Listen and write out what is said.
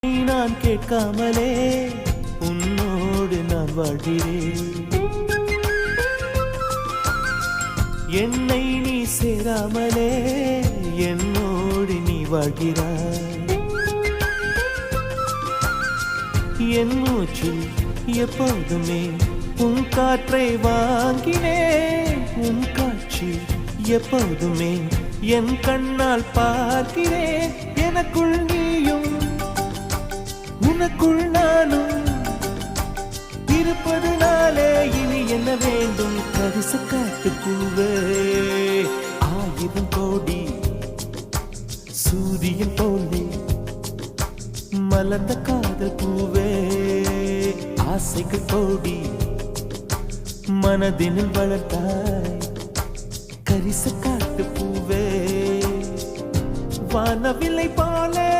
நான் கேட்காமலே உன்னோடு நான் வாழ்கிறேன். என்னை நீ சேராமலே என்னோடு நீ வாழ்கிறாய். என் மூச்சில் எப்போதுமே உன் காற்றை வாங்கினேன். உன் காட்சி எப்போதுமே என் கண்ணால் பார்க்கிறேன். எனக்குள் நீயும் உனக்குள் நானும் இருப்பதுனாலே இனி என்ன வேண்டும்? கரிச காட்டு பூவே, 1000 கோடி சூரியன் போலே மலர்ந்த காதல் பூவே, ஆசைகள் கோடி மனதினில் வளர்த்தாய். கரிச காட்டு பூவே, வானவில்லை போலே